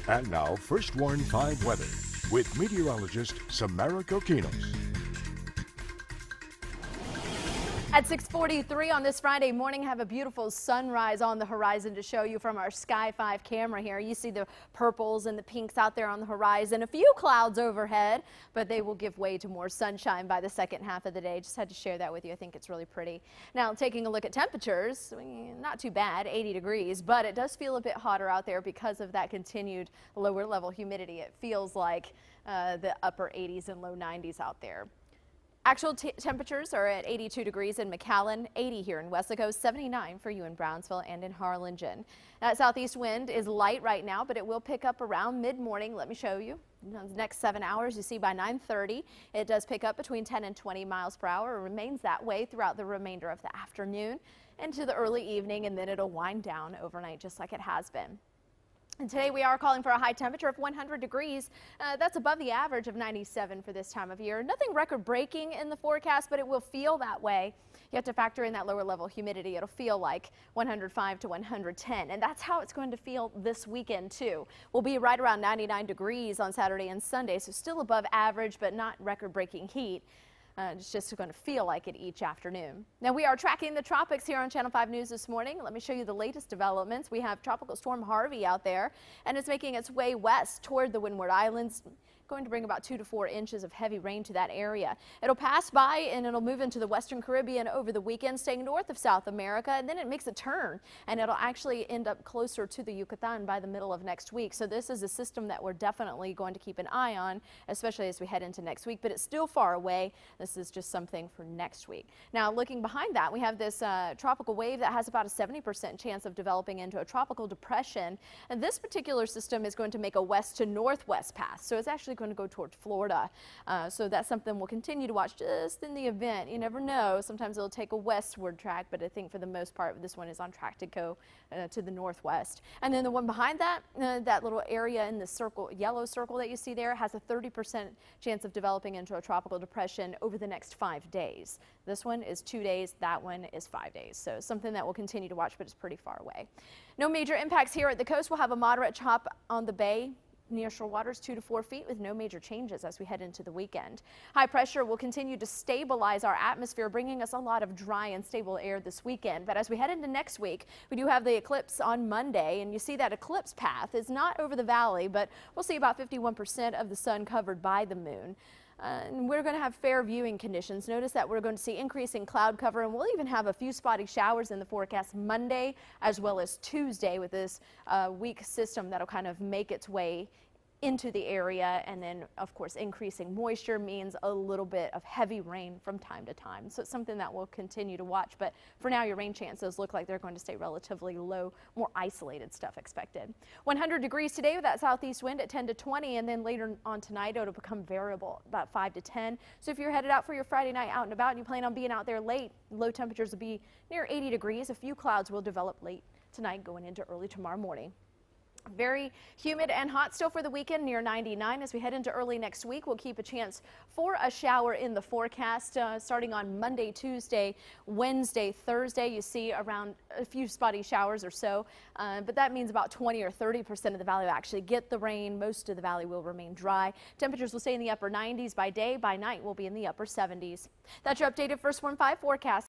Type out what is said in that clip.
And now, First Warn 5 weather with meteorologist Samara Kokinos. At 6:43 on this Friday morning, have a beautiful sunrise on the horizon to show you from our Sky 5 camera here. You see the purples and the pinks out there on the horizon. A few clouds overhead, but they will give way to more sunshine by the second half of the day. Just had to share that with you. I think it's really pretty. Now, taking a look at temperatures, not too bad, 80 degrees, but it does feel a bit hotter out there because of that continued lower level humidity. It feels like the upper 80s and low 90s out there. Actual temperatures are at 82 degrees in McAllen, 80 here in Weslaco, 79 for you in Brownsville and in Harlingen. That southeast wind is light right now, but it will pick up around mid-morning. Let me show you. In the next 7 hours, you see by 9:30, it does pick up between 10 and 20 miles per hour. It remains that way throughout the remainder of the afternoon into the early evening, and then it'll wind down overnight just like it has been. And today we are calling for a high temperature of 100 degrees. That's above the average of 97 for this time of year. Nothing record breaking in the forecast, but it will feel that way. You have to factor in that lower level humidity. It'll feel like 105 to 110. And that's how it's going to feel this weekend too. We'll be right around 99 degrees on Saturday and Sunday. So still above average, but not record breaking heat. It's just going to feel like it each afternoon. Now we are tracking the tropics here on Channel 5 News this morning. Let me show you the latest developments. We have Tropical Storm Harvey out there, and it's making its way west toward the Windward Islands. Going to bring about 2 to 4 inches of heavy rain to that area. It'll pass by and it'll move into the Western Caribbean over the weekend, staying north of South America, and then it makes a turn and it'll actually end up closer to the Yucatan by the middle of next week. So this is a system that we're definitely going to keep an eye on, especially as we head into next week, but it's still far away. This is just something for next week. Now looking behind that, we have this tropical wave that has about a 70% chance of developing into a tropical depression, and this particular system is going to make a west to northwest path. So it's actually going to go towards Florida. So that's something we'll continue to watch just in the event. You never know. Sometimes it'll take a westward track, but I think for the most part, this one is on track to go to the northwest. And then the one behind that, that little area in the circle, yellow circle that you see there, has a 30% chance of developing into a tropical depression over the next 5 days. This one is 2 days. That one is 5 days. So something that we'll continue to watch, but it's pretty far away. No major impacts here at the coast. We'll have a moderate chop on the bay. Near shore waters 2 to 4 feet with no major changes as we head into the weekend. High pressure will continue to stabilize our atmosphere, bringing us a lot of dry and stable air this weekend. But as we head into next week, we do have the eclipse on Monday, and you see that eclipse path is not over the valley, but we'll see about 51% of the sun covered by the moon. And we're going to have fair viewing conditions. Notice that we're going to see increasing cloud cover, and we'll even have a few spotty showers in the forecast Monday as well as Tuesday with this weak system that'll kind of make its way into the area. And then of course increasing moisture means a little bit of heavy rain from time to time. So it's something that we'll continue to watch, but for now your rain chances look like they're going to stay relatively low, more isolated stuff expected. 100 degrees today with that southeast wind at 10 to 20, and then later on tonight it'll become variable, about 5 to 10. So if you're headed out for your Friday night out and about and you plan on being out there late, low temperatures will be near 80 degrees. A few clouds will develop late tonight going into early tomorrow morning. Very humid and hot still for the weekend, near 99. As we head into early next week, we'll keep a chance for a shower in the forecast starting on Monday, Tuesday, Wednesday, Thursday. You see around a few spotty showers or so, but that means about 20 or 30% of the valley will actually get the rain. Most of the valley will remain dry. Temperatures will stay in the upper 90s by day. By night, we'll be in the upper 70s. That's your updated First Warn 5 forecast.